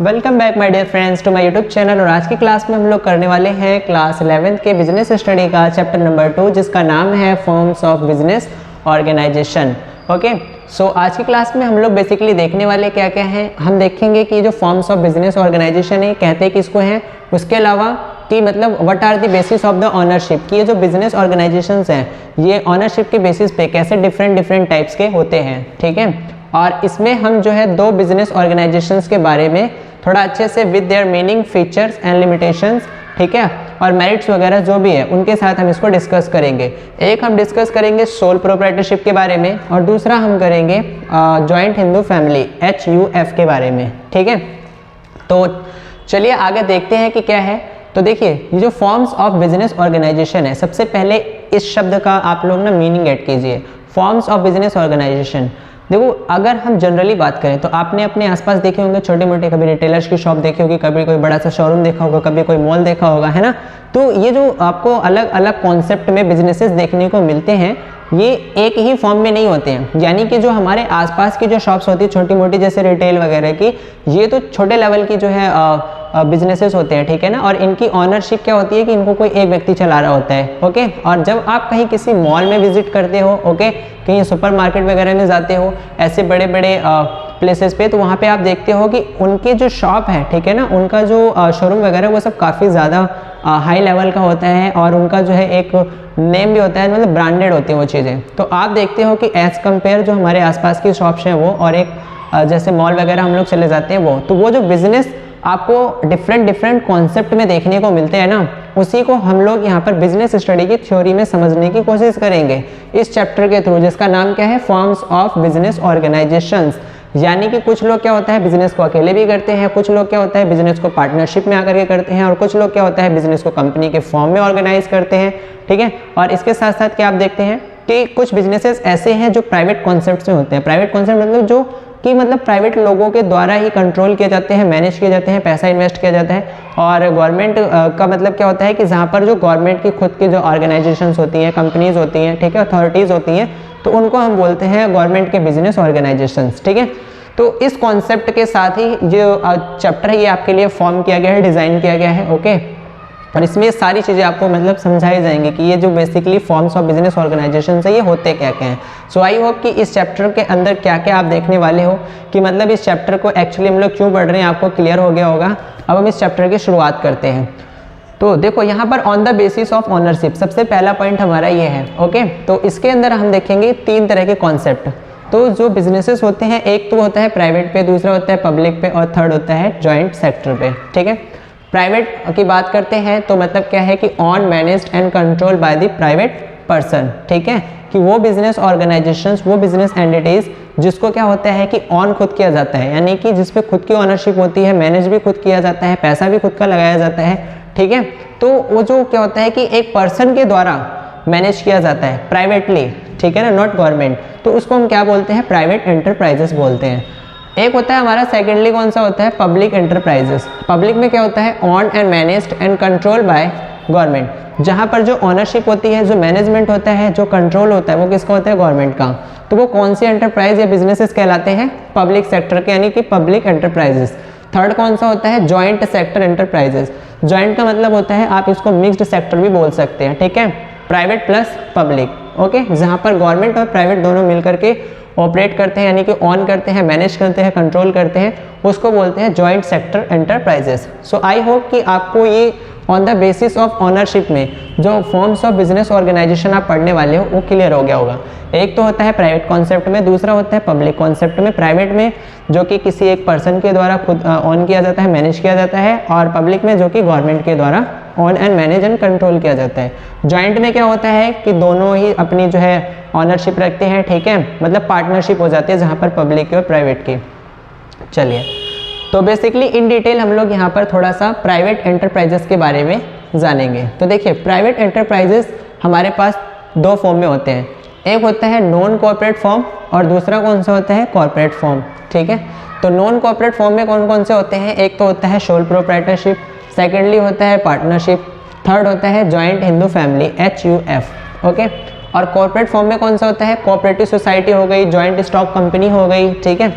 Welcome back my dear friends to my YouTube channel. और आज की क्लास में हम लोग करने वाले हैं क्लास 11th के बिजनेस स्टडी का चैप्टर नंबर 2, जिसका नाम है forms of business organisation. Okay, so आज की क्लास में हम लोग बेसिकली देखने वाले क्या क्या हैं। हम देखेंगे कि जो फॉर्म्स ऑफ बिजनेस ऑर्गेनाइजेशन है कहते किसको हैं, उसके अलावा कि मतलब what are the basis of the ownership, कि ये जो बिजनेस ऑर्गेनाइजेशंस हैं ये ऑनरशिप के बेसिस पे कैसे डिफरेंट टाइप्स के होते हैं। ठीक है, और इसमें हम जो है दो बिजनेस ऑर्गेनाइजेशंस के बारे में थोड़ा अच्छे से with their meaning, features and limitations, ठीक है, और मेरिट्स वगैरह जो भी है उनके साथ हम इसको डिस्कस करेंगे। एक हम डिस्कस करेंगे सोल प्रोप्राइटरशिप के बारे में और दूसरा हम करेंगे जॉइंट हिंदू फैमिली HUF के बारे में। ठीक है, तो चलिए आगे देखते हैं कि क्या है। तो देखिए, ये जो फॉर्म्स ऑफ बिजनेस ऑर्गेनाइजेशन है, सबसे पहले इस शब्द का आप लोग ना मीनिंग ऐड कीजिए। फॉर्म्स ऑफ बिजनेस ऑर्गेनाइजेशन, देखो अगर हम जनरली बात करें तो आपने अपने आसपास देखे होंगे छोटे मोटे, कभी रिटेलर्स की शॉप देखी होगी, कभी कोई बड़ा सा शोरूम देखा होगा, कभी कोई मॉल देखा होगा, है ना। तो ये जो आपको अलग अलग कॉन्सेप्ट में बिजनेसेस देखने को मिलते हैं, ये एक ही फॉर्म में नहीं होते हैं। यानी कि जो हमारे आसपास की जो शॉप्स होती है छोटी मोटी, जैसे रिटेल वगैरह की, ये तो छोटे लेवल की जो है बिजनेसेस होते हैं। ठीक है ना, और इनकी ऑनरशिप क्या होती है कि इनको कोई एक व्यक्ति चला रहा होता है। ओके, और जब आप कहीं किसी मॉल में विजिट करते हो, ओके, कहीं सुपरमार्केट वगैरह में जाते हो, ऐसे बड़े बड़े प्लेसेस पे, तो वहाँ पे आप देखते हो कि उनके जो शॉप है, ठीक है ना, उनका जो शोरूम वगैरह वो सब काफ़ी ज़्यादा हाई लेवल का होता है और उनका जो है एक नेम भी होता है, मतलब ब्रांडेड होती हैं वो चीज़ें। तो आप देखते हो कि एज़ कम्पेयर जो हमारे आसपास की शॉप्स हैं वो और एक जैसे मॉल वगैरह हम लोग चले जाते हैं वो जो बिजनेस आपको डिफरेंट कॉन्सेप्ट में देखने को मिलते हैं ना, उसी को हम लोग यहाँ पर बिजनेस स्टडी की थ्योरी में समझने की कोशिश करेंगे इस चैप्टर के थ्रू, जिसका नाम क्या है, फॉर्म्स ऑफ बिजनेस ऑर्गेनाइजेशंस। यानी कि कुछ लोग क्या होता है बिजनेस को अकेले भी करते हैं, कुछ लोग क्या होता है बिजनेस को पार्टनरशिप में आकर के करते हैं, और कुछ लोग क्या होता है बिजनेस को कंपनी के फॉर्म में ऑर्गेनाइज करते हैं। ठीक है, और इसके साथ साथ क्या आप देखते हैं कि कुछ बिजनेसेस ऐसे हैं जो प्राइवेट कॉन्सेप्ट से होते हैं। प्राइवेट कॉन्सेप्ट मतलब जो कि मतलब प्राइवेट लोगों के द्वारा ही कंट्रोल किए जाते हैं, मैनेज किए जाते हैं, पैसा इन्वेस्ट किया जाता है। और गवर्नमेंट का मतलब क्या होता है कि जहाँ पर जो गवर्नमेंट की खुद की जो ऑर्गेनाइजेशंस होती हैं, कंपनीज होती हैं, ठीक है, अथॉरिटीज़ होती हैं, तो उनको हम बोलते हैं गवर्नमेंट के बिजनेस ऑर्गेनाइजेशंस। ठीक है, तो इस कॉन्सेप्ट के साथ ही जो चैप्टर है ये आपके लिए फॉर्म किया गया है, डिज़ाइन किया गया है। ओके, और इसमें सारी चीज़ें आपको मतलब समझाई जाएंगी कि ये जो basically forms of business organisation है ये होते क्या क्या हैं। सो आई होप कि इस चैप्टर के अंदर क्या क्या आप देखने वाले हो, कि मतलब इस चैप्टर को एक्चुअली हम लोग क्यों पढ़ रहे हैं आपको क्लियर हो गया होगा। अब हम इस चैप्टर की शुरुआत करते हैं। तो देखो यहाँ पर on the basis of ownership सबसे पहला पॉइंट हमारा ये है। ओके, तो इसके अंदर हम देखेंगे 3 तरह के कॉन्सेप्ट। तो जो बिजनेसेस होते हैं, एक तो होता है प्राइवेट पे, दूसरा होता है पब्लिक पे, और थर्ड होता है जॉइंट सेक्टर पे। ठीक है, प्राइवेट की बात करते हैं तो मतलब क्या है कि on managed and control by the private person. ठीक है, कि वो बिजनेस ऑर्गेनाइजेशंस, वो बिजनेस एंटिटीज जिसको क्या होता है कि ऑन खुद किया जाता है, यानी कि जिस पे खुद की ओनरशिप होती है, मैनेज भी खुद किया जाता है, पैसा भी खुद का लगाया जाता है। ठीक है, तो वो जो क्या होता है कि एक पर्सन के द्वारा मैनेज किया जाता है प्राइवेटली, ठीक है ना, नॉट गवर्नमेंट, तो उसको हम क्या बोलते हैं, प्राइवेट एंटरप्राइजेस बोलते हैं। एक होता है हमारा सेकेंडली कौन सा होता है, पब्लिक एंटरप्राइजेस। पब्लिक में क्या होता है, on and managed and control by government, जहाँ पर जो ओनरशिप होती है, जो मैनेजमेंट होता है, जो कंट्रोल होता है, वो किसका होता है, गवर्नमेंट का। तो वो कौन सी एंटरप्राइज या बिजनेसेस कहलाते हैं, पब्लिक सेक्टर के, यानी कि पब्लिक एंटरप्राइजेस। थर्ड कौन सा होता है, जॉइंट सेक्टर एंटरप्राइजेस। जॉइंट का मतलब होता है आप इसको मिक्स्ड सेक्टर भी बोल सकते हैं। ठीक है, प्राइवेट प्लस पब्लिक। ओके, जहाँ पर गवर्नमेंट और प्राइवेट दोनों मिलकर के ऑपरेट करते हैं, यानी कि ऑन करते हैं, मैनेज करते हैं, कंट्रोल करते हैं, उसको बोलते हैं joint sector enterprises. So I hope कि आपको ये on the basis of ownership में जो फॉर्म्स ऑफ बिजनेस ऑर्गेनाइजेशन आप पढ़ने वाले हो वो क्लियर हो गया होगा। एक तो होता है प्राइवेट कॉन्सेप्ट में, दूसरा होता है पब्लिक कॉन्सेप्ट में। प्राइवेट में जो कि किसी एक पर्सन के द्वारा खुद ऑन किया जाता है, मैनेज किया जाता है, और पब्लिक में जो कि गवर्नमेंट के द्वारा on and manage and control किया जाता है। जॉइंट में क्या होता है कि दोनों ही अपनी जो है ऑनरशिप रखते हैं। ठीक है, मतलब पार्टनरशिप हो जाती है जहाँ पर पब्लिक की और प्राइवेट की। चलिए, तो बेसिकली इन डिटेल हम लोग यहाँ पर थोड़ा सा प्राइवेट एंटरप्राइजेस के बारे में जानेंगे। तो देखिए, प्राइवेट एंटरप्राइजेस हमारे पास 2 फॉर्म में होते हैं। एक होता है नॉन कॉर्पोरेट फॉर्म और दूसरा कौन सा होता है, कॉर्पोरेट फॉर्म। ठीक है, तो नॉन कॉर्पोरेट फॉर्म में कौन कौन से होते हैं, एक तो होता है सोल प्रोप्राइटरशिप, सेकेंडली होता है पार्टनरशिप, थर्ड होता है joint Hindu family HUF। Okay, और कॉर्पोरेट फॉर्म में कौन सा होता है, कोऑपरेटिव सोसाइटी हो गई, जॉइंट स्टॉक कंपनी हो गई। ठीक है,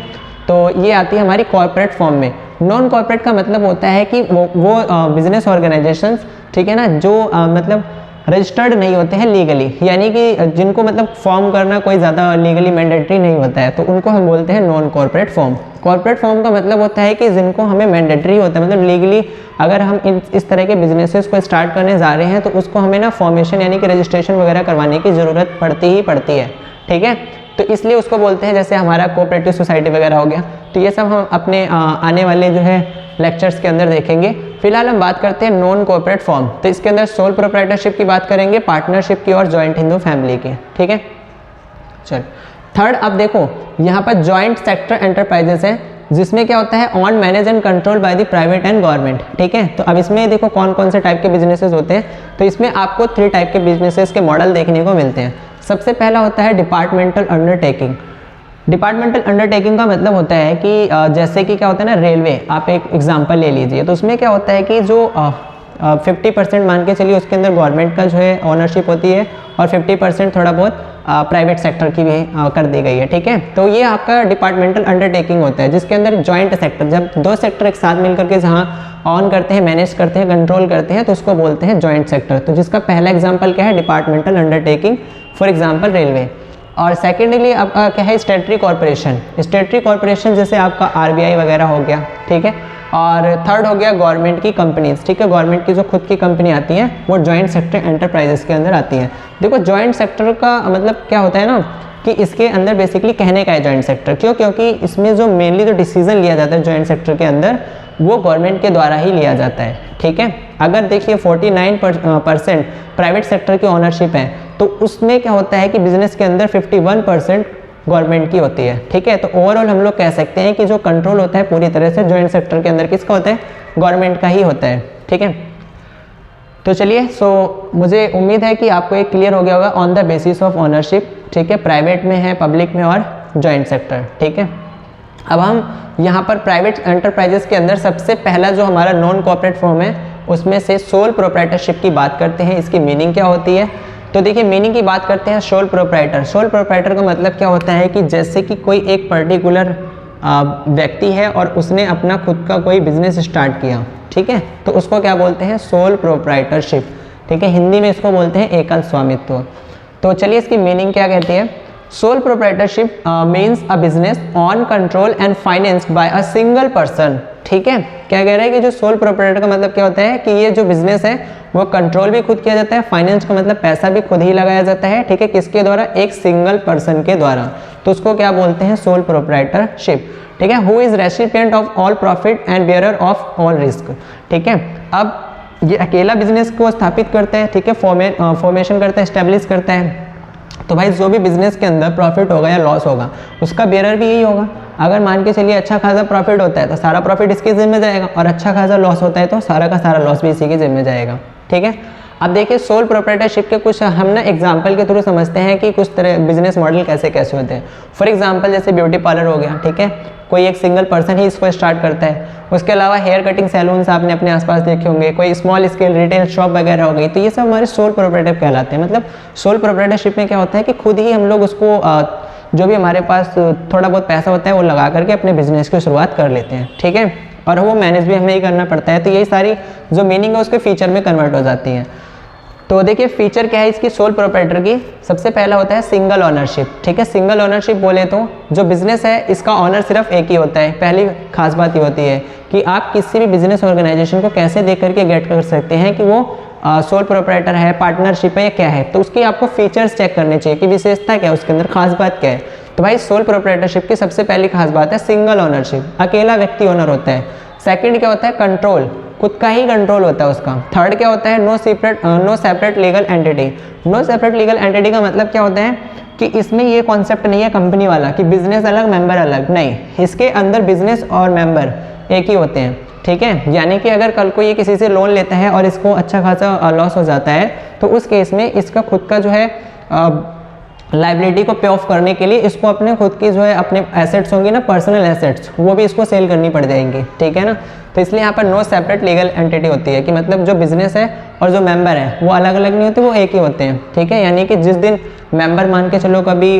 तो ये आती है हमारी कॉर्पोरेट फॉर्म में। नॉन कॉर्पोरेट का मतलब होता है कि वो बिजनेस ऑर्गेनाइजेशंस, ठीक है ना, जो मतलब रजिस्टर्ड नहीं होते हैं लीगली, यानी कि जिनको मतलब फॉर्म करना कोई ज़्यादा लीगली मैंडेटरी नहीं होता है, तो उनको हम बोलते हैं non corporate form. Corporate form का मतलब होता है कि जिनको हमें मैंडेटरी होता है, मतलब लीगली अगर हम इस तरह के बिजनेसेस को स्टार्ट करने जा रहे हैं तो उसको हमें ना फॉर्मेशन यानी कि रजिस्ट्रेशन वगैरह करवाने की ज़रूरत पड़ती है, ठीक है। तो इसलिए उसको बोलते हैं, जैसे हमारा कोऑपरेटिव सोसाइटी वगैरह हो गया। तो ये सब हम अपने आने वाले जो है लेक्चर्स के अंदर देखेंगे। फिलहाल हम बात करते हैं नॉन कॉर्पोरेट फॉर्म। तो इसके अंदर सोल प्रोप्राइटरशिप की बात करेंगे, पार्टनरशिप की और जॉइंट हिंदू फैमिली की, ठीक है। चल थर्ड, अब देखो यहाँ पर जॉइंट सेक्टर एंटरप्राइजेस है, जिसमें क्या होता है on manage and control by the private and government, ठीक है। तो अब इसमें देखो कौन कौन से टाइप के बिजनेसेस होते हैं। तो इसमें आपको 3 टाइप के बिजनेसेस के मॉडल देखने को मिलते हैं। सबसे पहला होता है डिपार्टमेंटल अंडरटेकिंग। डिपार्टमेंटल अंडरटेकिंग का मतलब होता है कि जैसे कि क्या होता है ना, रेलवे, आप एक एग्जांपल ले लीजिए। तो उसमें क्या होता है कि जो 50% मान के चलिए उसके अंदर गवर्नमेंट का जो है ओनरशिप होती है और 50% थोड़ा बहुत प्राइवेट सेक्टर की भी कर दी गई है, ठीक है। तो ये आपका डिपार्टमेंटल अंडरटेकिंग होता है, जिसके अंदर जॉइंट सेक्टर, जब 2 सेक्टर एक साथ मिलकर के जहाँ ऑन करते हैं, मैनेज करते हैं, कंट्रोल करते हैं, तो उसको बोलते हैं जॉइंट सेक्टर। तो जिसका पहला एग्जाम्पल क्या है, departmental undertaking, for example railway. और सेकेंडली आपका क्या है, स्टेटरी कॉर्पोरेशन। स्टेटरी कॉर्पोरेशन जैसे आपका RBI वगैरह हो गया, ठीक है। और थर्ड हो गया गवर्नमेंट की कंपनीज, ठीक है। गवर्नमेंट की जो खुद की कंपनी आती हैं वो जॉइंट सेक्टर एंटरप्राइजेस के अंदर आती हैं। देखो जॉइंट सेक्टर का मतलब क्या होता है ना, कि इसके अंदर बेसिकली कहने का है जॉइंट सेक्टर, क्यों, क्योंकि इसमें जो मेनली जो डिसीजन लिया जाता है जॉइंट सेक्टर के अंदर, वो गवर्नमेंट के द्वारा ही लिया जाता है, ठीक है। अगर देखिए 49% प्राइवेट सेक्टर की ओनरशिप है, तो उसमें क्या होता है कि बिजनेस के अंदर 51% गवर्नमेंट की होती है, ठीक है। तो ओवरऑल हम लोग कह सकते हैं कि जो कंट्रोल होता है पूरी तरह से जॉइंट सेक्टर के अंदर किसका होता है, गवर्नमेंट का ही होता है, ठीक है। तो चलिए, मुझे उम्मीद है कि आपको एक क्लियर हो गया होगा on the basis of ownership, ठीक है। प्राइवेट में है, पब्लिक में और जॉइंट सेक्टर, ठीक है। अब हम यहाँ पर प्राइवेट एंटरप्राइजेस के अंदर सबसे पहला जो हमारा नॉन कॉर्पोरेट फॉर्म है, उसमें से सोल प्रोप्राइटरशिप की बात करते हैं। इसकी मीनिंग क्या होती है, तो देखिए मीनिंग की बात करते हैं। सोल प्रोप्राइटर, सोल प्रोप्राइटर का मतलब क्या होता है कि जैसे कि कोई एक पर्टिकुलर व्यक्ति है और उसने अपना खुद का कोई बिजनेस स्टार्ट किया, ठीक है, तो उसको क्या बोलते हैं, सोल प्रोप्राइटरशिप, ठीक है। हिंदी में इसको बोलते हैं एकल स्वामित्व। तो चलिए इसकी मीनिंग क्या कहती है। Sole proprietorship means a business on control and financed by a single person, ठीक है। क्या कह रहा है कि जो सोल प्रोप्राइटर का मतलब क्या होता है कि ये जो बिजनेस है वो कंट्रोल भी खुद किया जाता है, फाइनेंस का मतलब पैसा भी खुद ही लगाया जाता है, ठीक है। किसके द्वारा, एक सिंगल पर्सन के द्वारा। तो उसको क्या बोलते हैं, सोल प्रोप्राइटरशिप, ठीक है। Who is recipient of all profit and bearer of all risk, ठीक है। अब ये अकेला बिजनेस को स्थापित करता है, ठीक है, फॉर्मेशन करता है, एस्टेब्लिश करता है। तो भाई जो भी बिजनेस के अंदर प्रॉफिट होगा या लॉस होगा, उसका बेयरर भी यही होगा। अगर मान के चलिए अच्छा खासा प्रॉफिट होता है तो सारा प्रॉफिट इसके जिम्मे जाएगा, और अच्छा खासा लॉस होता है तो सारा का सारा लॉस भी इसी के जिम्मे जाएगा, ठीक है। अब देखिए सोल प्रोप्राइटरशिप के कुछ हम ना एग्जाम्पल के थ्रू समझते हैं कि कुछ तरह बिजनेस मॉडल कैसे कैसे होते हैं। फॉर एग्जाम्पल जैसे ब्यूटी पार्लर हो गया, ठीक है, कोई एक सिंगल पर्सन ही इसको स्टार्ट करता है। उसके अलावा हेयर कटिंग सैलून्स आपने अपने आसपास देखे होंगे, कोई स्मॉल स्केल रिटेल शॉप वगैरह हो गई, तो ये सब हमारे सोल प्रोप्राइटर कहलाते हैं। मतलब सोल प्रोप्राइटरशिप में क्या होता है कि खुद ही हम लोग उसको जो भी हमारे पास थोड़ा बहुत पैसा होता है वो लगा करके अपने बिजनेस की शुरुआत कर लेते हैं, ठीक है। और वो मैनेज भी हमें ही करना पड़ता है। तो यही सारी जो मीनिंग है उसके फीचर में कन्वर्ट हो जाती है। तो देखिए फीचर क्या है इसकी सोल प्रोप्राइटर की। सबसे पहला होता है सिंगल ओनरशिप, ठीक है। सिंगल ओनरशिप बोले तो जो बिजनेस है इसका ऑनर सिर्फ एक ही होता है। पहली खास बात ये होती है कि आप किसी भी बिजनेस ऑर्गेनाइजेशन को कैसे देख करके गेट कर सकते हैं कि वो सोल प्रोप्राइटर है, पार्टनरशिप है या क्या है। तो उसकी आपको फीचर्स चेक करने चाहिए कि विशेषता क्या है, उसके अंदर खास बात क्या है। तो भाई सोल प्रोप्राइटरशिप की सबसे पहली खास बात है सिंगल ओनरशिप, अकेला व्यक्ति ओनर होता है। सेकंड क्या होता है, कंट्रोल, खुद का ही कंट्रोल होता है उसका। थर्ड क्या होता है, no separate legal entity. No separate legal entity का मतलब क्या होता है कि इसमें ये कॉन्सेप्ट नहीं है कंपनी वाला कि बिजनेस अलग मेंबर अलग, नहीं, इसके अंदर बिजनेस और मेंबर एक ही होते हैं, ठीक है। यानी कि अगर कल को ये किसी से लोन लेता है और इसको अच्छा खासा लॉस हो जाता है तो उस केस में इसका खुद का जो है लाइबिलिटी को पे ऑफ करने के लिए इसको अपने खुद की जो है अपने एसेट्स होंगी ना, पर्सनल एसेट्स, वो भी इसको सेल करनी पड़ जाएंगी, ठीक है ना। तो इसलिए यहाँ पर नो सेपरेट लीगल एंटिटी होती है कि मतलब जो बिजनेस है और जो मेंबर है वो अलग अलग नहीं होते, वो एक ही होते हैं, ठीक है। यानी कि जिस दिन मेंबर मान के चलो कभी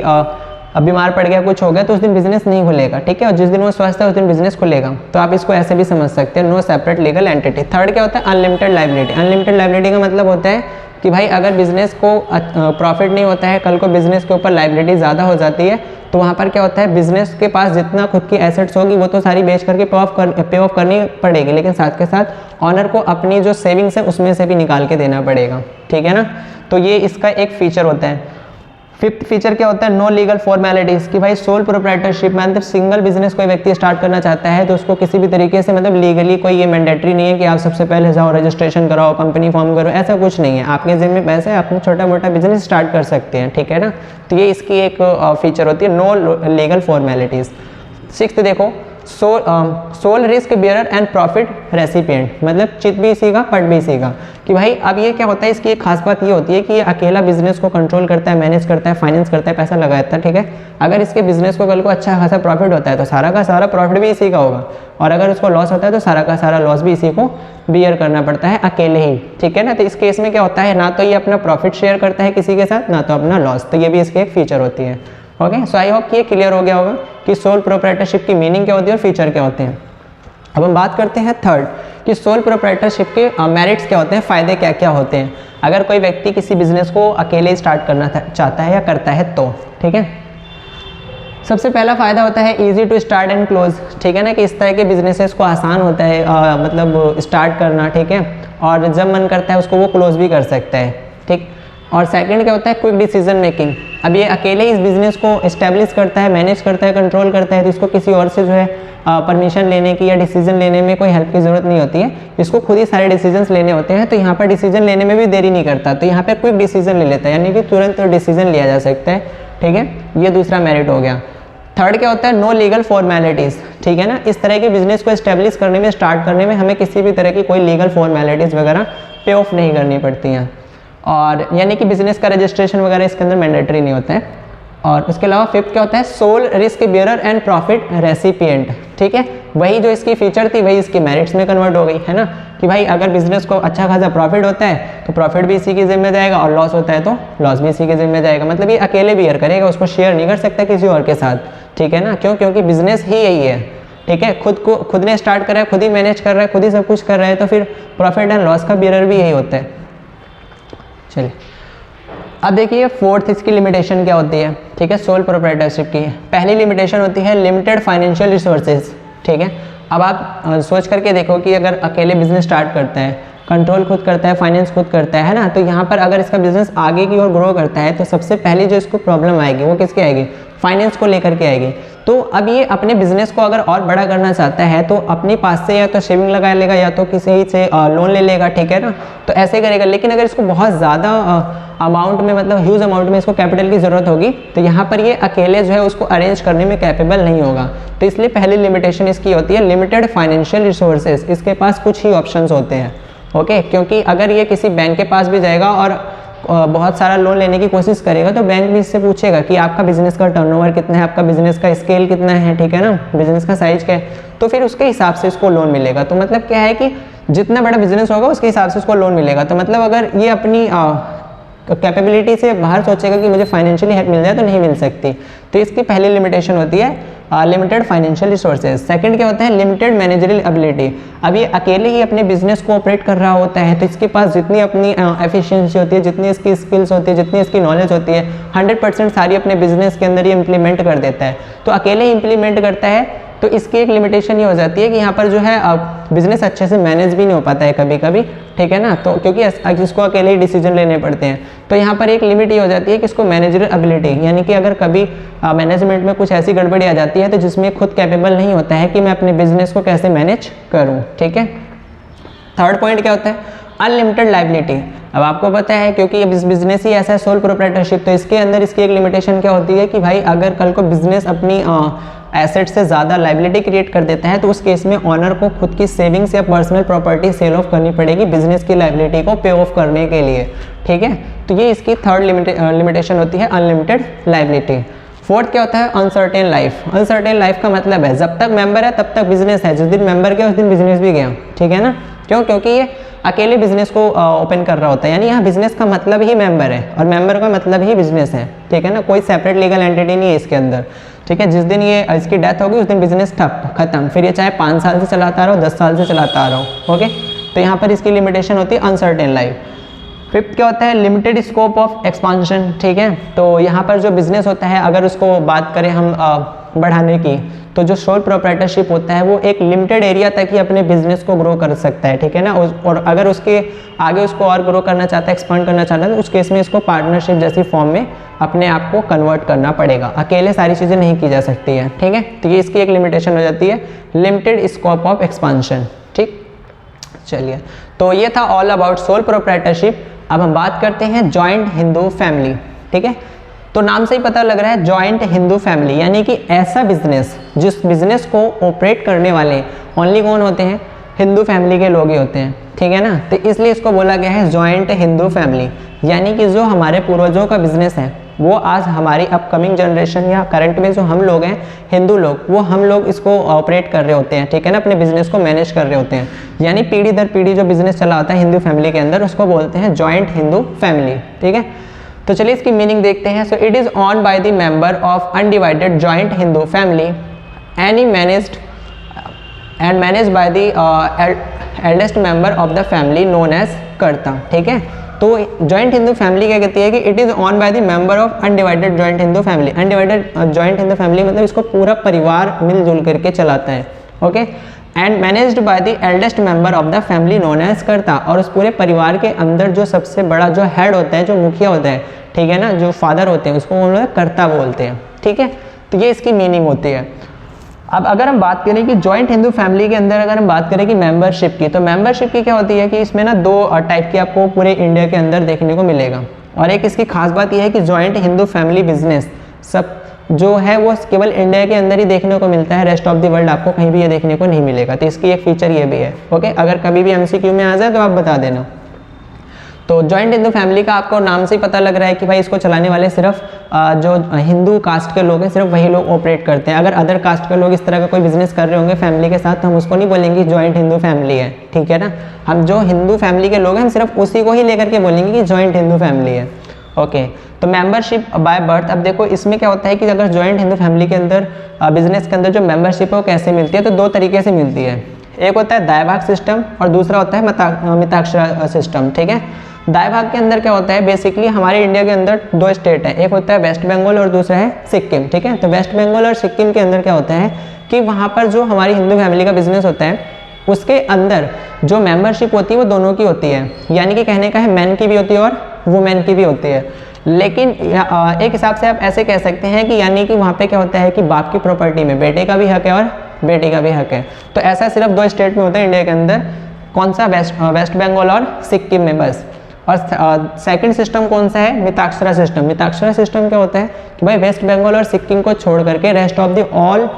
बीमार पड़ गया, कुछ हो गया, तो उस दिन बिजनेस नहीं खुलेगा, ठीक है। और जिस दिन वो स्वस्थ है उस दिन बिजनेस खुलेगा। तो आप इसको ऐसे भी समझ सकते हैं, no separate legal entity. Third क्या होता है, अनलिमिटेड लायबिलिटी। अनलिमिटेड लायबिलिटी का मतलब होता है कि भाई अगर बिजनेस को प्रॉफिट नहीं होता है, कल को बिजनेस के ऊपर लायबिलिटी ज़्यादा हो जाती है, तो वहाँ पर क्या होता है, बिजनेस के पास जितना खुद की एसेट्स होगी वो तो सारी बेच करके पे ऑफ करनी पड़ेगी, लेकिन साथ के साथ ऑनर को अपनी जो सेविंग्स है उसमें से भी निकाल के देना पड़ेगा, ठीक है ना। तो ये इसका एक फीचर होता है। फिफ्थ फीचर क्या होता है, नो लीगल फॉर्मेलिटीज़, कि भाई सोल प्रोप्राइटरशिप में मतलब सिंगल बिजनेस कोई व्यक्ति स्टार्ट करना चाहता है तो उसको किसी भी तरीके से मतलब लीगली कोई ये मैंडेटरी नहीं है कि आप सबसे पहले जाओ रजिस्ट्रेशन कराओ, कंपनी फॉर्म करो, ऐसा कुछ नहीं है। आपके जिम्मे पैसे है, आप छोटा मोटा बिजनेस स्टार्ट कर सकते हैं, ठीक है ना। तो ये इसकी एक फीचर होती है, नो लीगल फॉर्मेलिटीज़। सिक्स्थ देखो, sole risk bearer and profit recipient, मतलब चित भी इसी का पट भी इसी का, कि भाई अब ये क्या होता है, इसकी एक खास बात ये होती है कि ये अकेला बिजनेस को कंट्रोल करता है, मैनेज करता है, फाइनेंस करता है, पैसा लगाता है, ठीक है। अगर इसके बिजनेस को कल को अच्छा खासा प्रॉफिट होता है तो सारा का सारा प्रॉफिट भी इसी का होगा, और अगर उसको लॉस होता है तो सारा का सारा लॉस भी इसी को बियर करना पड़ता है अकेले ही, ठीक है ना। तो इस केस में क्या होता है, ना तो ये अपना प्रॉफिट शेयर करता है किसी के साथ, ना तो अपना लॉस, तो ये भी इसकी एक फीचर होती है। ओके, सो आई होप कि ये क्लियर हो गया होगा कि सोल प्रोप्राइटरशिप की मीनिंग क्या होती है और फीचर क्या होते हैं। अब हम बात करते हैं थर्ड कि सोल प्रोप्राइटरशिप के मेरिट्स क्या होते हैं, फ़ायदे क्या क्या होते हैं अगर कोई व्यक्ति किसी बिजनेस को अकेले स्टार्ट करना चाहता है या करता है तो, ठीक है। सबसे पहला फ़ायदा होता है easy to start and close, ठीक है ना, कि इस तरह के बिजनेसेस को आसान होता है मतलब स्टार्ट करना, ठीक है, और जब मन करता है उसको वो क्लोज भी कर सकता है, ठीक। और सेकंड क्या होता है, क्विक डिसीजन मेकिंग। अब ये अकेले इस बिज़नेस को इस्टेब्लिश करता है, मैनेज करता है, कंट्रोल करता है, तो इसको किसी और से जो है परमिशन लेने की या डिसीजन लेने में कोई हेल्प की ज़रूरत नहीं होती है, इसको खुद ही सारे डिसीजंस लेने होते हैं। तो यहाँ पर डिसीजन लेने में भी देरी नहीं करता, तो यहाँ पर क्विक डिसीजन ले लेता है, यानी कि तुरंत डिसीजन लिया जा सकता है, ठीक है। ये दूसरा मेरिट हो गया। थर्ड क्या होता है, नो लीगल फॉर्मेलिटीज़, ठीक है ना। इस तरह के बिजनेस को इस्टेब्लिश करने में, स्टार्ट करने में हमें किसी भी तरह की कोई लीगल फॉर्मेलिटीज़ वगैरह पे ऑफ नहीं करनी पड़ती हैं, और यानी कि बिजनेस का रजिस्ट्रेशन वगैरह इसके अंदर मैंडेटरी नहीं होता है। और उसके अलावा फिफ्थ क्या होता है, sole risk bearer and profit recipient, ठीक है। वही जो इसकी फीचर थी वही इसकी मेरिट्स में कन्वर्ट हो गई, है ना, कि भाई अगर बिजनेस को अच्छा खासा प्रॉफिट होता है तो प्रॉफिट भी इसी के जिम्मे जाएगा, और लॉस होता है तो लॉस भी इसी के जिम्मे जाएगा। मतलब ये अकेले बियर करेगा, उसको शेयर नहीं कर सकता किसी और के साथ, ठीक है ना। क्यों, क्योंकि बिजनेस ही यही है, ठीक है। खुद ने स्टार्ट करा है, खुद ही मैनेज कर रहा है, खुद ही सब कुछ कर रहा है, तो फिर प्रॉफिट एंड लॉस का बियरर भी यही होता है। चलिए अब देखिए फोर्थ इसकी लिमिटेशन क्या होती है, ठीक है, सोल प्रोप्राइटरशिप की। पहली लिमिटेशन होती है लिमिटेड फाइनेंशियल रिसोर्सेज, ठीक है। अब आप सोच करके देखो कि अगर अकेले बिजनेस स्टार्ट करता है, कंट्रोल खुद करता है, फाइनेंस खुद करता है ना, तो यहाँ पर अगर इसका बिजनेस आगे की ओर ग्रो करता है तो सबसे पहले जो इसको प्रॉब्लम आएगी वो किसकी आएगी, फाइनेंस को लेकर के आएगी। तो अब ये अपने बिजनेस को अगर और बड़ा करना चाहता है तो अपने पास से या तो सेविंग लगा लेगा या तो किसी से लोन ले लेगा, ठीक है ना, तो ऐसे करेगा। लेकिन अगर इसको बहुत ज़्यादा अमाउंट में, मतलब ह्यूज अमाउंट में इसको कैपिटल की ज़रूरत होगी तो यहाँ पर ये अकेले जो है उसको अरेंज करने में कैपेबल नहीं होगा। तो इसलिए पहली लिमिटेशन इसकी होती है लिमिटेड फाइनेंशियल रिसोर्सेज, इसके पास कुछ ही ऑप्शंस होते हैं, ओके। क्योंकि अगर ये किसी बैंक के पास भी जाएगा और बहुत सारा लोन लेने की कोशिश करेगा तो बैंक भी इससे पूछेगा कि आपका बिजनेस का टर्नओवर कितना है, आपका बिजनेस का स्केल कितना है, ठीक है ना, बिजनेस का साइज क्या है, तो फिर उसके हिसाब से इसको लोन मिलेगा। तो मतलब क्या है कि जितना बड़ा बिजनेस होगा उसके हिसाब से उसको लोन मिलेगा। तो मतलब अगर ये अपनी कैपेबिलिटी से बाहर सोचेगा कि मुझे फाइनेंशियली हेल्प मिल जाए तो नहीं मिल सकती। तो इसकी पहली लिमिटेशन होती है लिमिटेड फाइनेंशियल रिसोर्सेज। सेकंड क्या होता है, लिमिटेड मैनेजरियल एबिलिटी। अब ये अकेले ही अपने बिजनेस को ऑपरेट कर रहा होता है तो इसके पास जितनी अपनी एफिशिएंसी होती है, जितनी इसकी स्किल्स होती है, जितनी इसकी नॉलेज होती है, 100% सारी अपने बिजनेस के अंदर ये इंप्लीमेंट कर देता है। तो अकेले ही इंप्लीमेंट करता है तो इसकी एक लिमिटेशन ये हो जाती है कि यहाँ पर जो है बिजनेस अच्छे से मैनेज भी नहीं हो पाता है कभी कभी, ठीक है ना, तो क्योंकि इसको अकेले ही डिसीजन लेने पड़ते हैं। तो यहाँ पर एक लिमिट ये हो जाती है कि इसको मैनेजरियल एबिलिटी, यानी कि अगर कभी मैनेजमेंट में कुछ ऐसी गड़बड़ी आ जाती है तो जिसमें खुद कैपेबल नहीं होता है कि मैं अपने बिजनेस को कैसे मैनेज करूँ, ठीक है। थर्ड पॉइंट क्या होता है, अनलिमिटेड लायबिलिटी। अब आपको पता है क्योंकि अब इस बिजनेस ही ऐसा है सोल प्रोप्राइटरशिप, तो इसके अंदर इसकी एक लिमिटेशन क्या होती है कि भाई अगर कल को बिजनेस अपनी एसेट से ज़्यादा लायबिलिटी क्रिएट कर देता है तो उस केस में ऑनर को खुद की सेविंग्स या पर्सनल प्रॉपर्टी सेल ऑफ करनी पड़ेगी बिजनेस की लायबिलिटी को पे ऑफ करने के लिए, ठीक है। तो ये इसकी थर्ड लिमिटेशन होती है अनलिमिटेड लायबिलिटी। फोर्थ क्या होता है, अनसर्टेन लाइफ। अनसर्टेन लाइफ का मतलब है जब तक मेंबर है तब तक बिजनेस है, जिस दिन मेंबर गया उस दिन बिजनेस भी गया, ठीक है ना। क्यों, क्योंकि ये अकेले बिजनेस को ओपन कर रहा होता है, यानी यहाँ बिजनेस का मतलब ही मेंबर है और मेंबर का मतलब ही बिजनेस है, ठीक है ना, कोई सेपरेट लीगल एंटिटी नहीं है इसके अंदर, ठीक है। जिस दिन ये इसकी डेथ होगी उस दिन बिजनेस ठप खत्म, फिर ये चाहे 5 साल से चलाता रहो 10 साल से चलाता आ रहा हो, ओके। तो यहाँ पर इसकी लिमिटेशन होती है अनसर्टेन लाइफ। फिफ्थ क्या होता है, लिमिटेड स्कोप ऑफ एक्सपांशन, ठीक है। तो यहाँ पर जो बिजनेस होता है अगर उसको बात करें हम बढ़ाने की, तो जो सोल प्रोप्राइटरशिप होता है वो एक लिमिटेड एरिया तक ही अपने बिजनेस को ग्रो कर सकता है, ठीक है ना। और अगर उसके आगे उसको और ग्रो करना चाहता है, एक्सपांड करना चाहता है, तो उस केस में इसको पार्टनरशिप जैसी फॉर्म में अपने आप को कन्वर्ट करना पड़ेगा, अकेले सारी चीज़ें नहीं की जा सकती है, ठीक है। तो ये इसकी एक लिमिटेशन हो जाती है, लिमिटेड स्कोप ऑफ एक्सपांशन, ठीक। चलिए, तो ये था ऑल अबाउट सोल प्रोप्राइटरशिप। अब हम बात करते हैं जॉइंट हिंदू फैमिली, ठीक है। तो नाम से ही पता लग रहा है जॉइंट हिंदू फैमिली, यानी कि ऐसा बिजनेस जिस बिजनेस को ऑपरेट करने वाले ओनली कौन होते हैं, हिंदू फैमिली के लोग ही होते हैं, ठीक है ना। तो इसलिए इसको बोला गया है जॉइंट हिंदू फैमिली, यानी कि जो हमारे पूर्वजों का बिजनेस है वो आज हमारी अपकमिंग जनरेशन या करंट में जो हम लोग हैं हिंदू लोग, वो हम लोग इसको ऑपरेट कर रहे होते हैं, ठीक है ना, अपने बिजनेस को मैनेज कर रहे होते हैं। यानी पीढ़ी दर पीढ़ी जो बिजनेस चला होता है हिंदू फैमिली के अंदर उसको बोलते हैं जॉइंट हिंदू फैमिली, ठीक है। तो चलिए इसकी मीनिंग देखते हैं। So it is owned by the member of undivided joint Hindu family any managed and managed by the eldest member of the family known as karta, ठीक है। तो जॉइंट हिंदू फैमिली क्या कहती है कि it is owned by the member of undivided joint Hindu family. Undivided joint Hindu family मतलब इसको पूरा परिवार मिलजुल करके चलाता है, okay. And managed by the eldest member of the family known as karta, और उस पूरे परिवार के अंदर जो सबसे बड़ा जो हेड होता है, जो मुखिया होता है, ठीक है ना, जो फादर होते हैं उसको हम लोग कर्ता बोलते हैं, ठीक है। तो ये इसकी मीनिंग होती है। अब अगर हम बात करें कि जॉइंट हिंदू फैमिली के अंदर अगर हम बात करें कि मेंबरशिप की, तो मेंबरशिप की क्या होती है कि इसमें ना 2 टाइप की आपको पूरे इंडिया के अंदर देखने को मिलेगा। और एक इसकी खास बात यह है कि जॉइंट हिंदू फैमिली बिजनेस सब जो है वो केवल इंडिया के अंदर ही देखने को मिलता है, रेस्ट ऑफ द वर्ल्ड आपको कहीं भी ये देखने को नहीं मिलेगा। तो इसकी एक फीचर ये भी है, ओके। अगर कभी भी एमसीक्यू में आ जाए तो आप बता देना। तो जॉइंट हिंदू फैमिली का आपको नाम से ही पता लग रहा है कि भाई इसको चलाने वाले सिर्फ जो हिंदू कास्ट के लोग हैं सिर्फ वही लोग ऑपरेट करते हैं। अगर अदर कास्ट के लोग इस तरह का कोई बिजनेस कर रहे होंगे फैमिली के साथ तो हम उसको नहीं बोलेंगे जॉइंट हिंदू फैमिली है, ठीक है ना। हम जो हिंदू फैमिली के लोग हैं हम सिर्फ उसी को ही लेकर के बोलेंगे कि जॉइंट हिंदू फैमिली है, ओके। तो मेंबरशिप बाय बर्थ, अब देखो इसमें क्या होता है कि अगर जॉइंट हिंदू फैमिली के अंदर बिजनेस के अंदर जो मेंबरशिप है वो कैसे मिलती है, तो 2 तरीके से मिलती है। एक होता है दाय भाग सिस्टम और दूसरा होता है मिताक्षरा सिस्टम, ठीक है। दाय भाग के अंदर क्या होता है, बेसिकली हमारे इंडिया के अंदर 2 स्टेट है, एक होता है वेस्ट बंगाल और दूसरा है सिक्किम, ठीक है। तो वेस्ट बंगाल और सिक्किम के अंदर क्या होता है कि वहाँ पर जो हमारी हिंदू फैमिली का बिजनेस होता है उसके अंदर जो मेंबरशिप होती है वो दोनों की होती है, यानी कि कहने का है मैन की भी होती है और वुमेन की भी होती है। लेकिन एक हिसाब से आप ऐसे कह सकते हैं कि यानी कि वहाँ पे क्या होता है कि बाप की प्रॉपर्टी में बेटे का भी हक है और बेटी का भी हक है। तो ऐसा सिर्फ 2 स्टेट में होता है इंडिया के अंदर, कौन सा, वेस्ट बंगाल और सिक्किम में बस। और सेकंड सिस्टम कौन सा है, मिताक्षरा सिस्टम। मिताक्षरा सिस्टम क्या होता है कि भाई वेस्ट बंगाल और सिक्किम को छोड़ करके rest of the all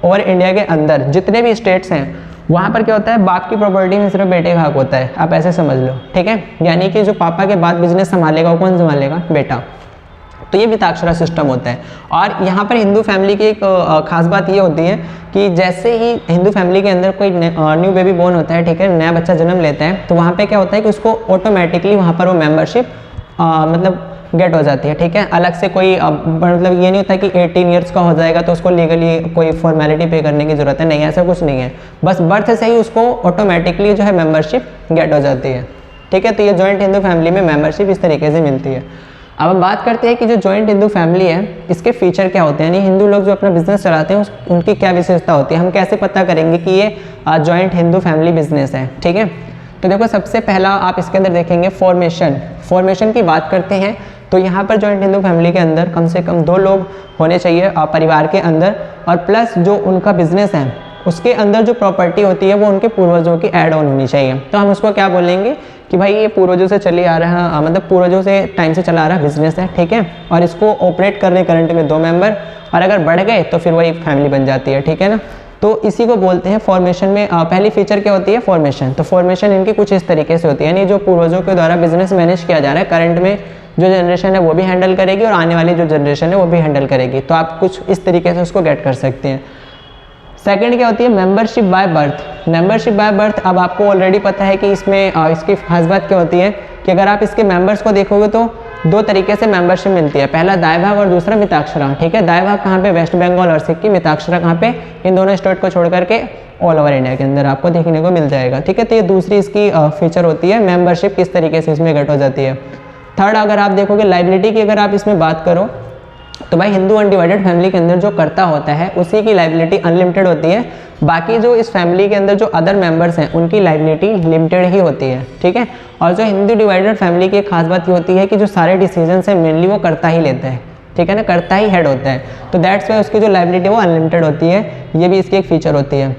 over India के अंदर जितने भी स्टेट्स हैं वहाँ पर क्या होता है बाप की प्रॉपर्टी में सिर्फ बेटे का हक होता है, आप ऐसे समझ लो, ठीक है। यानी कि जो पापा के बाद बिजनेस संभालेगा वो कौन संभालेगा, बेटा। तो ये मिताक्षरा सिस्टम होता है। और यहाँ पर हिंदू फैमिली की एक खास बात ये होती है कि जैसे ही हिंदू फैमिली के अंदर कोई न्यू बेबी बोर्न होता है, ठीक है, नया बच्चा जन्म लेता है, तो वहाँ पे क्या होता है कि उसको ऑटोमेटिकली वहाँ पर वो मेंबरशिप मतलब गेट हो जाती है, ठीक है। अलग से कोई मतलब ये नहीं होता कि 18 ईयर्स का हो जाएगा तो उसको लीगली कोई फॉर्मेलिटी पे करने की जरूरत है, नहीं, ऐसा कुछ नहीं है। बस बर्थ से ही उसको ऑटोमेटिकली जो है मेंबरशिप गेट हो जाती है, ठीक है। तो ये जॉइंट हिंदू फैमिली में मेंबरशिप इस तरीके से मिलती है। अब हम बात करते हैं कि जो जॉइंट हिंदू फैमिली है इसके फीचर क्या होते हैं, यानी हिंदू लोग जो अपना बिजनेस चलाते हैं उनकी क्या विशेषता होती है, हम कैसे पता करेंगे कि ये जॉइंट हिंदू फैमिली बिजनेस है, ठीक है। तो देखो सबसे पहला आप इसके अंदर देखेंगे फॉर्मेशन की बात करते हैं तो यहाँ पर जॉइंट हिंदू फैमिली के अंदर कम से कम 2 लोग होने चाहिए परिवार के अंदर, और प्लस जो उनका बिजनेस है उसके अंदर जो प्रॉपर्टी होती है वो उनके पूर्वजों की ऐड ऑन होनी चाहिए। तो हम उसको क्या बोलेंगे कि भाई ये पूर्वजों से चली आ रहा मतलब पूर्वजों से टाइम से चला आ रहा बिजनेस है, ठीक है। और इसको ऑपरेट करने करंट में 2 मेंबर, और अगर बढ़ गए तो फिर वही फैमिली बन जाती है, ठीक है ना। तो इसी को बोलते हैं फॉर्मेशन में पहली फीचर क्या होती है, फॉर्मेशन। तो फॉर्मेशन इनकी कुछ इस तरीके से होती है, यानी जो पूर्वजों के द्वारा बिजनेस मैनेज किया जा रहा है करंट में जो जनरेशन है वो भी हैंडल करेगी और आने वाली जो जनरेशन है वो भी हैंडल करेगी। तो आप कुछ इस तरीके से उसको गेट कर सकते हैं। सेकंड क्या होती है, membership by birth. Membership by birth, अब आपको ऑलरेडी पता है कि इसमें इसकी खास बात क्या होती है कि अगर आप इसके मेंबर्स को देखोगे तो दो तरीके से मेंबरशिप मिलती है, पहला दाएं भाग और दूसरा मिताक्षरा। ठीक है, दाएं भाग कहाँ पे, वेस्ट बंगाल और सिक्किम, मिताक्षरा कहाँ पे, इन दोनों स्टेट को छोड़ करके ऑल ओवर इंडिया के अंदर आपको देखने को मिल जाएगा। ठीक है, तो ये दूसरी इसकी फीचर होती है, मेंबरशिप किस तरीके से इसमें गेट हो जाती है। थर्ड, अगर आप देखोगे लाइबिलिटी की अगर आप इसमें बात करो तो भाई हिंदू अनडिवाइडेड फैमिली के अंदर जो कर्ता होता है उसी की लाइबिलिटी अनलिमिटेड होती है, बाकी जो इस फैमिली के अंदर जो अदर मेंबर्स हैं उनकी लाइबिलिटी लिमिटेड ही होती है। ठीक है, और जो हिंदू डिवाइडेड फैमिली की एक खास बात ये होती है कि जो सारे डिसीजन है मेनली वो कर्ता ही लेते हैं। ठीक है ना, कर्ता ही हेड होता है, तो दैट्स वाई उसकी जो लाइबिलिटी वो अनलिमिटेड होती है, ये भी इसकी एक फीचर होती है।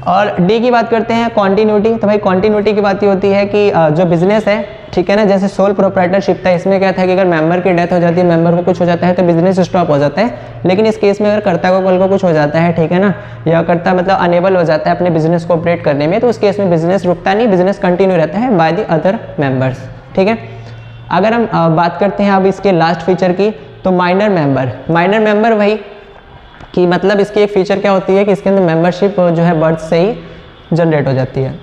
और डी की बात करते हैं, कॉन्टिन्यूटी। तो भाई कॉन्टिन्यूटी की बात ये होती है कि जो बिजनेस है, ठीक है ना, जैसे सोल प्रोप्राइटरशिप था, इसमें क्या था कि अगर मेंबर की डेथ हो जाती है, मेंबर को कुछ हो जाता है तो बिजनेस स्टॉप हो जाता है। लेकिन इस केस में अगर कर्ता को कल को कुछ हो जाता है, ठीक है ना, या कर्ता मतलब अनेबल हो जाता है अपने बिजनेस को ऑपरेट करने में, तो उस केस में बिजनेस रुकता नहीं, बिजनेस कंटिन्यू रहता है बाय द अदर मेंबर्स। ठीक है, अगर हम बात करते हैं अब इसके लास्ट फीचर की, तो माइनर मेंबर। माइनर मेंबर वही कि मतलब इसकी एक फीचर क्या होती है कि इसके अंदर मेंबरशिप जो है बर्थ से ही जनरेट हो जाती है।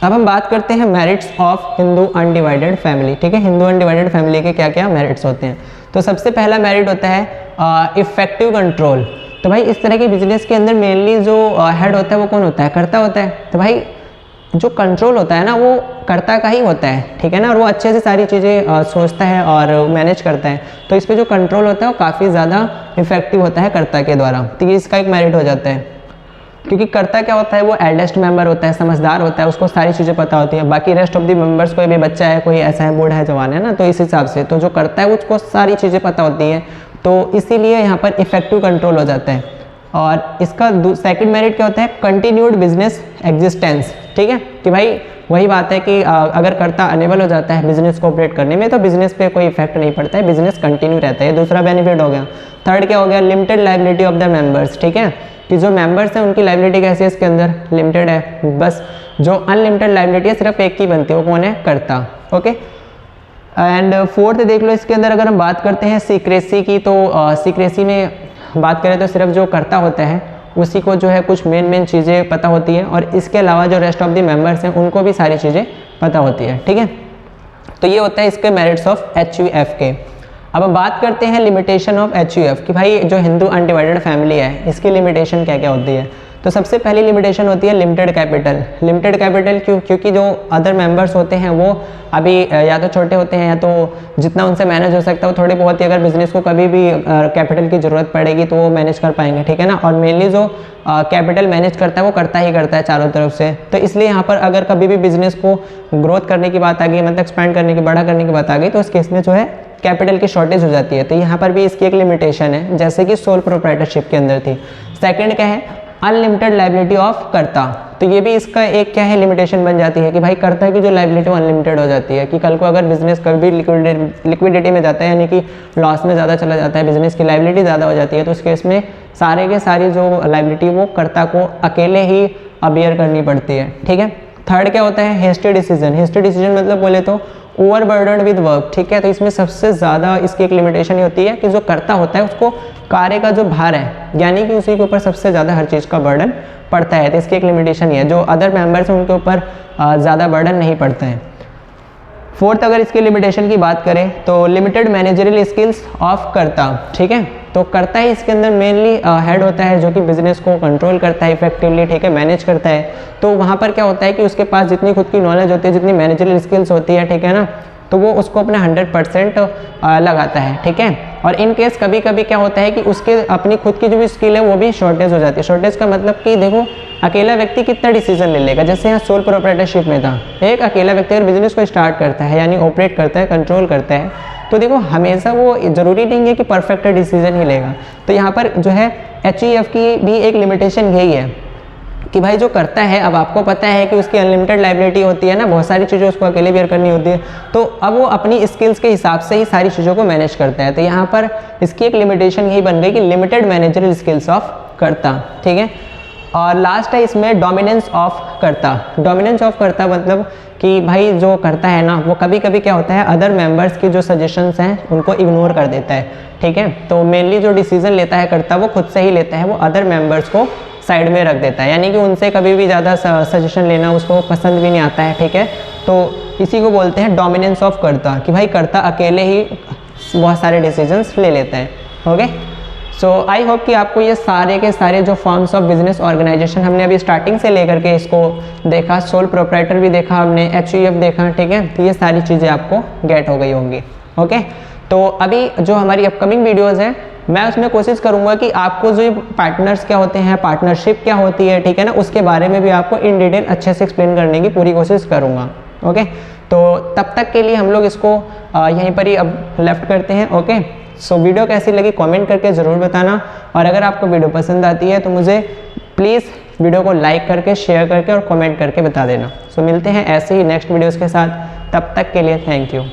अब हम बात करते हैं merits of Hindu undivided family. ठीक है, हिंदू अनडिवाइडेड फैमिली के क्या क्या मेरिट्स होते हैं। तो सबसे पहला मेरिट होता है इफेक्टिव कंट्रोल। तो भाई इस तरह के बिजनेस के अंदर मेनली जो हेड होता है वो कौन होता है, कर्ता होता है। तो भाई जो कंट्रोल होता है ना वो कर्ता का ही होता है। ठीक है ना, और वो अच्छे से सारी चीज़ें सोचता है और मैनेज करता है, तो इस पर जो कंट्रोल होता है वो काफ़ी ज़्यादा इफेक्टिव होता है कर्ता के द्वारा। तो ये इसका एक मेरिट हो जाता है, क्योंकि कर्ता क्या होता है, वो एल्डेस्ट मेंबर होता है, समझदार होता है, उसको सारी चीज़ें पता होती है। बाकी रेस्ट ऑफ द मेंबर्स, कोई भी बच्चा है, कोई ऐसा है, बूढ़ा है, जवान है ना, तो इस हिसाब से तो जो करता है उसको सारी चीज़ें पता होती हैं, तो इसीलिए यहाँ पर इफेक्टिव कंट्रोल हो जाता है। और इसका सेकंड मेरिट क्या होता है, कंटिन्यूड बिजनेस एग्जिस्टेंस। ठीक है, कि भाई वही बात है कि अगर कर्ता अनेबल हो जाता है बिजनेस को ऑपरेट करने में, तो बिजनेस पे कोई इफेक्ट नहीं पड़ता है, बिजनेस कंटिन्यू रहता है। दूसरा बेनिफिट हो गया। थर्ड क्या हो गया, limited liability of the members. ठीक है, कि जो मेंबर्स हैं उनकी लाइबिलिटी कैसी है, इसके अंदर लिमिटेड है, बस जो अनलिमिटेड लाइबिलिटी है सिर्फ एक की बनती है, वो कौन है, कर्ता। ओके, एंड फोर्थ देख लो, इसके अंदर अगर हम बात करते हैं सीक्रेसी की, तो सीक्रेसी में बात करें तो सिर्फ जो कर्ता होता है उसी को जो है कुछ मेन चीज़ें पता होती हैं, और इसके अलावा जो रेस्ट ऑफ द मेंबर्स हैं उनको भी सारी चीज़ें पता होती है। ठीक है, तो ये होता है इसके मेरिट्स ऑफ HUF के। अब हम बात करते हैं लिमिटेशन ऑफ HUF कि भाई जो हिंदू अनडिवाइडेड फैमिली है इसकी लिमिटेशन क्या क्या होती है। तो सबसे पहली लिमिटेशन होती है लिमिटेड कैपिटल। लिमिटेड कैपिटल क्योंकि जो अदर मेंबर्स होते हैं वो अभी या तो छोटे होते हैं या तो जितना उनसे मैनेज हो सकता है वो थोड़ी बहुत ही, अगर बिजनेस को कभी भी कैपिटल की ज़रूरत पड़ेगी तो वो मैनेज कर पाएंगे। ठीक है ना, और मेनली जो कैपिटल मैनेज करता है वो करता ही करता है चारों तरफ से। तो इसलिए यहाँ पर अगर कभी भी बिजनेस को ग्रोथ करने की बात आ गई, मतलब एक्सपैंड करने की, बड़ा करने की बात आ गई, तो उस केस में जो है कैपिटल की शॉर्टेज हो जाती है। तो यहाँ पर भी इसकी एक लिमिटेशन है, जैसे कि सोल प्रोप्राइटरशिप के अंदर थी। सेकंड क्या है, अनलिमिटेड लाइबिलिटी ऑफ कर्ता। तो ये भी इसका एक क्या है, लिमिटेशन बन जाती है कि भाई कर्ता की जो लाइबिलिटी अनलिमिटेड हो जाती है, कि कल को अगर बिजनेस कभी लिक्विडिटी में जाता है, यानी कि लॉस में ज़्यादा चला जाता है, बिजनेस की लाइबिलिटी ज़्यादा हो जाती है, तो उस केस में सारे के सारी जो लाइबिलिटी वो कर्ता को अकेले ही अबियर करनी पड़ती है। ठीक है, थर्ड क्या होता है, हेस्टी डिसीजन। हेस्टी डिसीजन मतलब बोले तो ओवरबर्डन विद वर्क। ठीक है, तो इसमें सबसे ज़्यादा इसकी एक लिमिटेशन ये होती है कि जो कर्ता होता है उसको कार्य का जो भार है, यानी कि उसी के ऊपर सबसे ज़्यादा हर चीज़ का बर्डन पड़ता है। तो इसकी एक लिमिटेशन ही है, जो अदर मेंबर्स हैं उनके ऊपर ज़्यादा बर्डन नहीं पड़ता है। फोर्थ, अगर इसकी लिमिटेशन की बात करें तो लिमिटेड मैनेजरियल स्किल्स ऑफ कर्ता। ठीक है, तो कर्ता ही इसके अंदर मेनली हेड होता है जो कि बिजनेस को कंट्रोल करता है इफेक्टिवली। ठीक है, मैनेज करता है। तो वहाँ पर क्या होता है कि उसके पास जितनी खुद की नॉलेज होती है, जितनी मैनेजरियल स्किल्स होती है, ठीक है ना, तो वो उसको अपने 100% लगाता है। ठीक है, और इन केस कभी कभी क्या होता है कि उसके अपनी खुद की जो भी स्किल है वो भी शॉर्टेज हो जाती है। शॉर्टेज का मतलब कि देखो अकेला व्यक्ति कितना डिसीजन ले लेगा। जैसे यहाँ सोल प्रोप्राइटरशिप में था, एक अकेला व्यक्ति अगर बिजनेस को स्टार्ट करता है, यानी ऑपरेट करता है, कंट्रोल करता है, तो देखो हमेशा वो ज़रूरी नहीं है कि परफेक्ट डिसीजन ही लेगा। तो यहाँ पर जो है HUF की भी एक लिमिटेशन यही है कि भाई जो करता है, अब आपको पता है कि उसकी अनलिमिटेड लाइबिलिटी होती है ना, बहुत सारी चीज़ें उसको अकेले बेयर करनी होती है, तो अब वो अपनी स्किल्स के हिसाब से ही सारी चीज़ों को मैनेज करता है। तो यहाँ पर इसकी एक लिमिटेशन यही बन गई कि लिमिटेड मैनेजरियल स्किल्स ऑफ करता। ठीक है, और लास्ट है इसमें डोमिनेंस ऑफ कर्ता। डोमिनेंस ऑफ कर्ता मतलब कि भाई जो करता है ना वो कभी कभी क्या होता है अदर मेंबर्स की जो सजेशंस हैं उनको इग्नोर कर देता है, ठीक है। तो मेनली जो डिसीजन लेता है कर्ता वो खुद से ही लेता है, वो अदर मेंबर्स को साइड में रख देता है, यानी कि उनसे कभी भी ज़्यादा सजेशन लेना उसको पसंद भी नहीं आता है, ठीक है। तो इसी को बोलते हैं डोमिनेंस ऑफ कर्ता, कि भाई कर्ता अकेले ही बहुत सारे डिसीजंस ले लेते हैं। ओके, सो आई होप कि आपको ये सारे के सारे जो फॉर्म्स ऑफ बिजनेस ऑर्गेनाइजेशन हमने अभी स्टार्टिंग से लेकर के इसको देखा, सोल प्रोप्राइटर भी देखा हमने, HUF देखा, ठीक है। तो ये सारी चीज़ें आपको गेट हो गई होंगी। ओके, तो अभी जो हमारी अपकमिंग वीडियोज़ हैं मैं उसमें कोशिश करूंगा कि आपको जो पार्टनर्स क्या होते हैं, पार्टनरशिप क्या होती है, ठीक है ना, उसके बारे में भी आपको इन डिटेल अच्छे से एक्सप्लेन करने की पूरी कोशिश करूंगा। ओके, तो तब तक के लिए हम लोग इसको यहीं पर ही अब लेफ्ट करते हैं। ओके, सो वीडियो कैसी लगी कमेंट करके ज़रूर बताना, और अगर आपको वीडियो पसंद आती है तो मुझे प्लीज़ वीडियो को लाइक करके, शेयर करके और कमेंट करके बता देना। सो मिलते हैं ऐसे ही नेक्स्ट वीडियोज़ के साथ, तब तक के लिए थैंक यू।